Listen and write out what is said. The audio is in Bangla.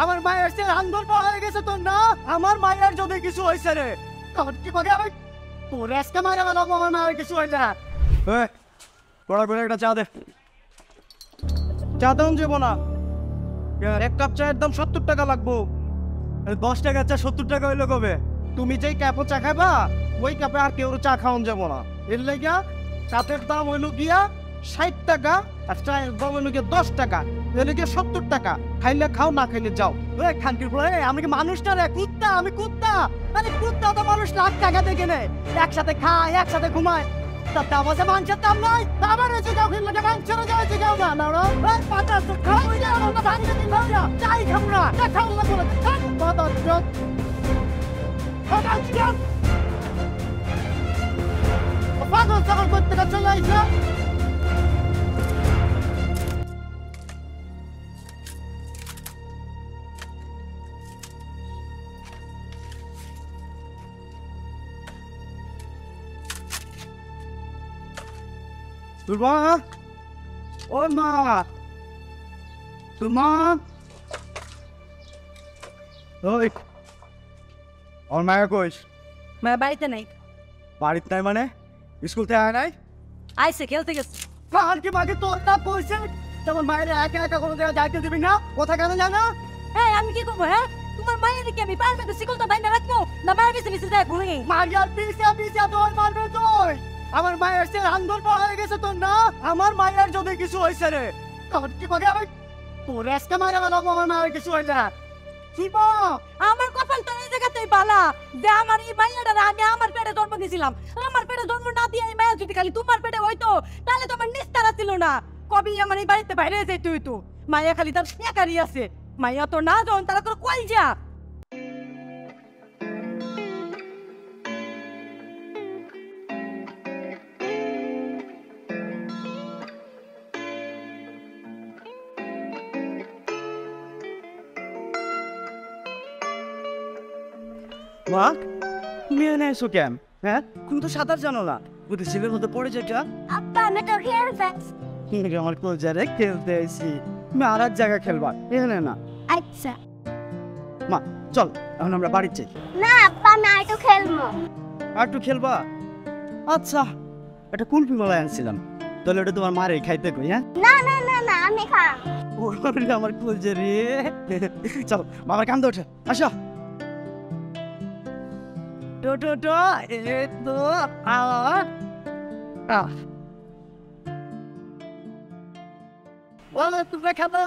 আমার মায়ের সে আন্দোলন হয়ে গেছে তোর না। আমার মায়ের যদি কিছু হয়েছে রে তখন কি করে আমি তোর আজকে মায়ের আমার মায়ের কিছু হয়েছে না। পড়া করে একটা চা দে। চা দাম যাবো না, এক কাপ চায়ের দাম 70 টাকা লাগবো। 10 টাকা চা 70 টাকা হইলো কবে? তুমি যেই কাপে চা খাইবা ওই কাপে আর কেউ চা খাওয়ান যাবো না। এর লেগা কাপের দাম হইলো গিয়া 60 টাকা আর চায়ের দাম হইলো গিয়া 10 টাকা। এর লেগে 70 টাকা। খাইলে খাও, না খাইলে যাও। খানকির পরে আমি কি মানুষ না রে? কুত্তা, আমি কুত্তা। আরে কুত্তা তো মানুষ লাখ টাকা দিয়ে কেনে, একসাথে খায় একসাথে ঘুমায়। তার দাম আছে, মাংসের দাম নাই। আবার এসে যাও কিনলে মাংসের যাওয়াছে যাও না না পাতা তো খাওয়াই যাও না, ভাঙলে দিন ভালো না, চাই খাবো না, চা খাবো না বলে পাতা চোখ পাগল ছাগল করতে চলে আসছে। তোর মা, ও মা, তোর মা, ওই ওর মায়া কইস? মা বাড়িতে নাই। বাড়িতে নাই মানে? স্কুল থেকে আয় নাই? আইসে খেলতে গেছে। আর কি বাকি তোর না কইছে তেমন মায়ের একা একা কোনো জায়গায় যাইতে দিবি না? কোথা কেন জানা? হ্যাঁ আমি কি করবো? হ্যাঁ তোমার মায়ের কি আমি পারবে তো শিকলটা বাইনা রাখবো না? মায়ের পিছে পিছে যায় ঘুরে মারিয়ার পিছিয়ে পিছিয়ে তোর মারবে তুই। আমার মায়ের সে আন্দোলন হয়ে গেছে তোর না। আমার মায়ের যদি কিছু হয়েছে রে তখন কি করে আমি তোর আজকে মায়ের আমার মায়ের কিছু হয়েছে না। আমার কপাল তো এই জায়গাতেই বালা যে আমার এই মাইয়াটা আমি আমার পেটে জন্ম দিয়েছিলাম। আমার পেটে জন্ম না দিয়ে এই মায়া যদি খালি তোমার পেটে হইতো তাহলে তো আমার নিস্তারা ছিল না। কবি আমার এই বাড়িতে বাইরে যেতে হইতো। মাইয়া খালি তার একারই আছে, মাইয়া তো না যখন তারা করে কই যা। মা, তুমি এনে এসো কেন? হ্যাঁ, তুমি তো সাঁতার জানো না। বুঝি ছেলের মধ্যে পড়ে যেটা। আব্বা আমি তো খেলতে। আমার কোজারে খেলতে এসি। তুমি আর এক জায়গায় খেলবা, এখানে না। আচ্ছা মা চল এখন আমরা বাড়ি যাই। না আব্বা আমি আর একটু খেলবো। আর একটু খেলবা? আচ্ছা, একটা কুলফি মালাই আনছিলাম, তাহলে ওটা তোমার মারে খাইতে কই। হ্যাঁ না না না না আমি খাম। ওরে আমার কোজারে। চল মামার কান্দে ওঠে, আসো। টো টো টো এ তো বলো তুমি খাবো।